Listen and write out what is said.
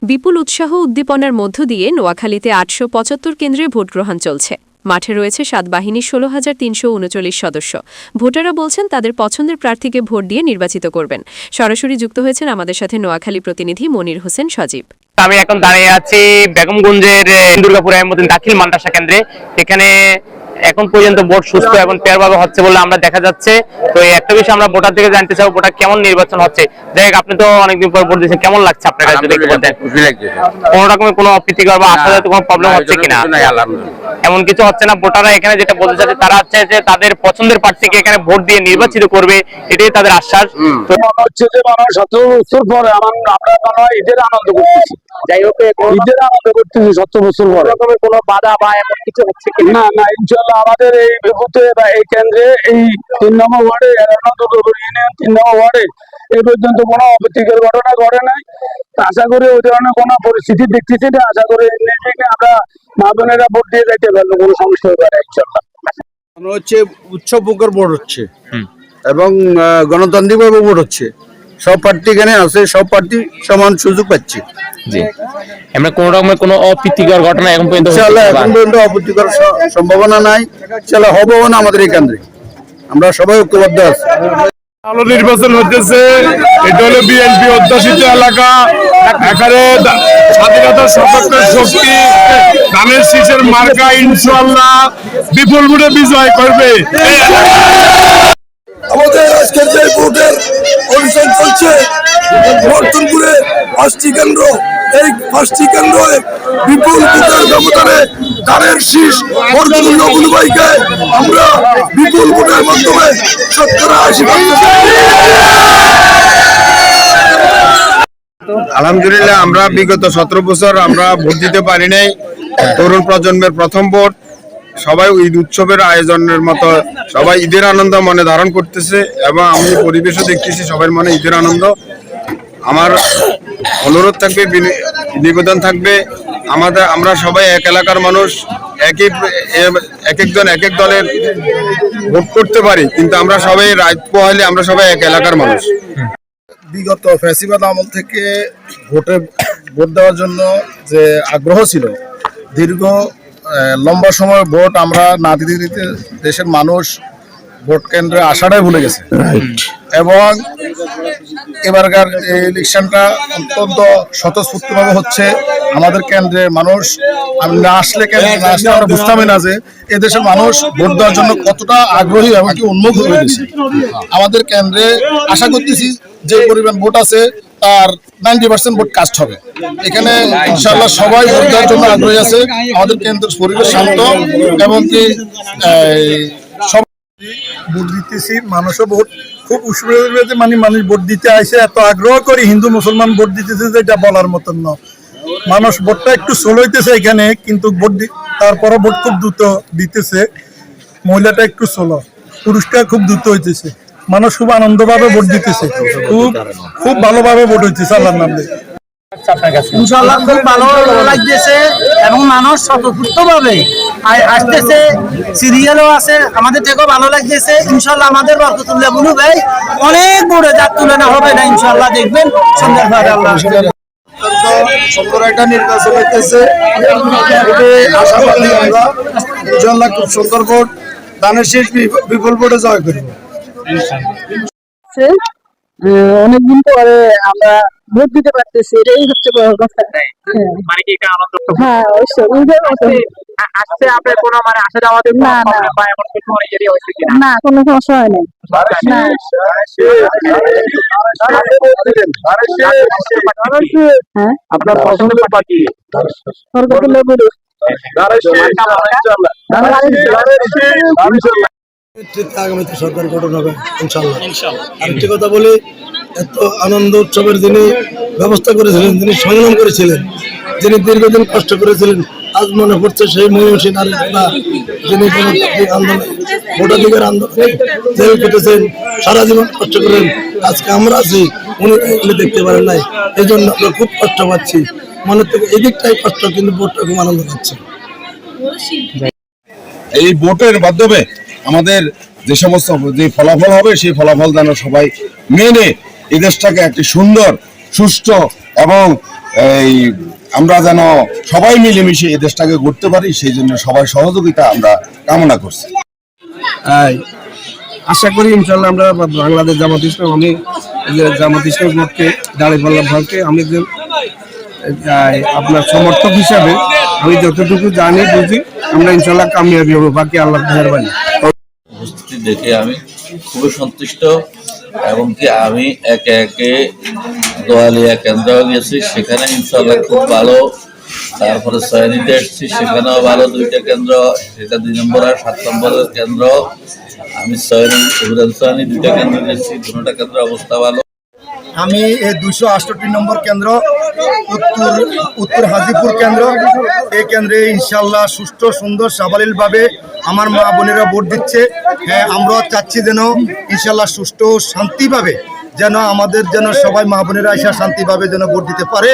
বিপুল উৎসাহ উদ্দীপনার মধ্য দিয়ে নোয়াখালীতে ৮৭৫ কেন্দ্রে ভোটগ্রহণ চলছে। মাঠে রয়েছে ৭ বাহিনীর ১৬,৩৩৯ সদস্য। ভোটাররা বলছেন তাদের পছন্দের প্রার্থীকে ভোট দিয়ে নির্বাচিত করবেন। সরাসরি যুক্ত হয়েছেন আমাদের সাথে নোয়াখালী প্রতিনিধি মনির হোসেন সজীব। আমি এখন দাঁড়িয়ে আছি বেগমগঞ্জের দুর্গাপুর আহমুদ্দিন দাখিল মাদ্রাসা কেন্দ্রে। এখানে এখন পর্যন্ত ভোট সুস্থ এবং ফেয়ারভাবে হচ্ছে বলে আমরা দেখা যাচ্ছে। তো একটা বিষয় আমরা ভোটার থেকে জানতে চাবো, ভোটার কেমন নির্বাচন হচ্ছে। যাই হোক, আপনি তো অনেকদিন পর ভোট দিয়েছেন, কেমন লাগছে আপনার কাছে যদি বলতেন? কোনো রকমের কোনো অপ্রীতিকর বা আশাজনক কোনো প্রবলেম হচ্ছে কিনা? এমন কিছু হচ্ছে না। ভোটাররা এখানে যেটা বলতে চাচ্ছে, তারা হচ্ছে যে তাদের পছন্দের প্রার্থীকে এখানে ভোট দিয়ে নির্বাচিত করবে, এটাই তাদের আশ্বাস। তো হচ্ছে যে 17 বছর পরে আমরা ঈদের আনন্দ করতেছি। যাই হোক, ঈদের আনন্দ করতেছি 17 বছর পরে। কোনো বাধা বা এমন কিছু হচ্ছে কিনা? না না, ইনশাআল্লাহ আমাদের এই বুথে বা এই কেন্দ্রে এই 3 নম্বর ওয়ার্ডে ইউনিয়ন 3 নম্বর ওয়ার্ডে এই পর্যন্ত কোনো অপ্রীতিকর ঘটনা ঘটে নাই। আশা করি ওই ধরনের কোনো পরিস্থিতি দেখতেছি না। আশা করি আমরা মা বোনেরা ভোট দিয়ে যাইতে পারবো, কোনো সমস্যা হবে না ইনশাআল্লাহ। হচ্ছে উৎসবমুখর ভোট হচ্ছে এবং গণতান্ত্রিকভাবে ভোট হচ্ছে। সব প্রার্থী এখানে আছে, সব প্রার্থী সমান সুযোগ পাচ্ছে। জি, আমরা কোন রকমের কোনো অপ্রীতিকর ঘটনা এখন পর্যন্ত অপ্রীতিকর সম্ভাবনা নাই। চলো হবে না আমাদের এই কেন্দ্রে, আমরা সবাই ঐক্যবদ্ধ আছি। ভালো নির্বাচন হতেছে। এটা হলো বিএনপি অধ্যাসিত এলাকা। এখানে স্বাধীনতার সপক্ষের শক্তি ধানের শীষের মার্কা ইনশাআল্লাহ বিপুল ভোটে বিজয় করবে। আমাদের আজকের যে ভোটের অনুষ্ঠান চলছে বর্তনপুরে 5টি কেন্দ্র, এই 5টি কেন্দ্রে বিপুল ভোটের ব্যবধানে ধানের শীষ বর্তমান গুলবাইকে আমরা বিপুল ভোটের মাধ্যমে 70-80%। আলহামদুলিল্লাহ, আমরা বিগত 17 বছর আমরা ভোট দিতে পারি নাই। তরুণ প্রজন্মের প্রথম ভোট। সবাই ঈদ উৎসবের আয়োজনের মতো সবাই ঈদের আনন্দ মনে ধারণ করতেছে এবং আমি পরিবেশও দেখতেছি সবার মনে ঈদের আনন্দ। আমার অনুরোধ থাকবে, নিবেদন থাকবে, আমরা সবাই এক এলাকার মানুষ, এক একজন এক এক দলের ভোট করতে পারি, কিন্তু আমরা সবাই রাত পোহাইলে আমরা সবাই এক এলাকার মানুষ। বিগত ফ্যাসিবাদ আমল থেকে ভোট দেওয়ার জন্য যে আগ্রহ ছিল, দীর্ঘ লম্বা সময় ভোট আমরা না দিতে দিতে দেশের মানুষ ভোট কেন্দ্রে আসাটাই ভুলে গেছে। এবং এবারকার ইলেকশনটা অত্যন্ত স্বতঃস্ফূর্তভাবে হচ্ছে। আমাদের কেন্দ্রে মানুষ না আসলে আমরা বুঝতামই না যে এদেশের মানুষ ভোট দেওয়ার জন্য কতটা আগ্রহী এবং কি উন্মুখ হয়ে গেছে। আমাদের কেন্দ্রে আশা করতেছি যে পরিমাণ ভোট আছে তার 90% ভোট কাস্ট হবে। এখানে ইনশাআল্লাহ সবাই ভোট দেওয়ার জন্য আগ্রহী আছে। আমাদের কেন্দ্রের পরিবেশ শান্ত এবং কি সব ভোট দিতেছি। মানুষও ভোট খুব উৎসাহে মানুষ ভোট দিতে আসে, এত আগ্রহ করে হিন্দু মুসলমান ভোট দিতেছে যেটা বলার মতন না। মানুষ ভোটটা একটু স্লো হইতেছে এখানে, কিন্তু তারপরও ভোট খুব দ্রুত দিতেছে। মহিলাটা একটু স্লো, পুরুষটা খুব দ্রুত হইতেছে। মানুষ খুব আনন্দভাবে ভোট দিতেছে, খুব ভালোভাবে ভোট হইতেছে আল্লাহর নামে। ইনশাআল্লাহ খুব ভালো লাগতেছে এবং মানুষ স্বতঃস্ফূর্তভাবে আসতেছে, সিরিয়ালও আছে, আমাদের থেকেও ভালো লাগতেছে। ইনশাআল্লাহ আমাদের বরকতুল্লাহ বুলু ভাই অনেক বড় যার তুলনা হবে না। ইনশাআল্লাহ দেখবেন সুন্দর ভাবে আল্লাহ সুন্দর একটা নির্বাচন হইতেছে। আশাবাদী আমরা ইনশাআল্লাহ খুব সুন্দর ভোট, ধানের শীষ বিপুল ভোটে জয় করব। অনেকদিন পরে আমরা ভোট দিতে পারতেছি, এটাই হচ্ছে বড় কথা। মানে কি এটা আনন্দ? হ্যাঁ, আসছে আপনার কোনো মানে আসা যাওয়াতে না না বা এমন কিছু অনেকেরই হয়েছে কিনা? না, কোনো সমস্যা হয় নাই। আপনার পছন্দের পার্টি বরকতুল্লাহ বুলু। আগামীতে সরকার গঠন হবে ইনশাআল্লাহ। আরেকটি কথা বলি, এত আনন্দ উৎসবের যিনি ব্যবস্থা করেছিলেন, যিনি সংগ্রাম করেছিলেন, যিনি দীর্ঘদিন কষ্ট করেছিলেন, আজ মনে পড়ছে সেই মহিষী নারীর কথা, যিনি আন্দোলন ভোটাধিকার আন্দোলনে জেল কেটেছেন, সারা জীবন কষ্ট করেন। আজকে আমরা আছি, উনি এগুলি দেখতে পারেন নাই, এই জন্য আমরা খুব কষ্ট পাচ্ছি। মনের থেকে এদিকটাই কষ্ট, কিন্তু ভোটটা খুব আনন্দ পাচ্ছি। এই ভোটের মাধ্যমে আমাদের যে সমস্ত যে ফলাফল হবে, সেই ফলাফল যেন সবাই মেনে এই দেশটাকে একটি সুন্দর, সুষ্ঠু এবং এই আমরা যেন সবাই মিলেমিশে এই দেশটাকে গড়তে পারি, সেই জন্য সবাই সহযোগিতা আমরা কামনা করছি। আশা করি ইনশাল্লাহ আমরা বাংলাদেশ জামাত ইসলাম, আমি জামাত ইসলামের পক্ষে দাঁড়িপাল্লা ভাবকে আমি একজন আপনার সমর্থক হিসাবে আমি যতটুকু জানি বুঝি আমরা ইনশাল্লাহ কামিয়াবি হবো, বাকি আল্লাহর মেহেরবানি। উপস্থিতি দেখে আমি খুবই সন্তুষ্ট এবং কি আমি একে একে দোয়ালিয়া কেন্দ্র গেছি, সেখানে ইনশাল্লাহ খুব ভালো। তারপরে সয়ানিতে এসেছি, সেখানেও ভালো 2টা কেন্দ্র, সেটা 2 নম্বর আর 7 নম্বরের কেন্দ্র। আমি সয়ানি 2টা কেন্দ্র গেছি, 2টা কেন্দ্রের অবস্থা ভালো। আমি এই 268 নম্বর কেন্দ্র উত্তর হাজিপুর কেন্দ্র, এই কেন্দ্রে ইনশাল্লাহ সুষ্ঠু সুন্দর সাবলীলভাবে আমার মা বোনেরা ভোট দিচ্ছে। হ্যাঁ, আমরাও চাচ্ছি যেন ইনশাল্লাহ সুষ্ঠু শান্তিভাবে যেন আমাদের যেন সবাই মা বোনেরা এসে শান্তিভাবে যেন ভোট দিতে পারে।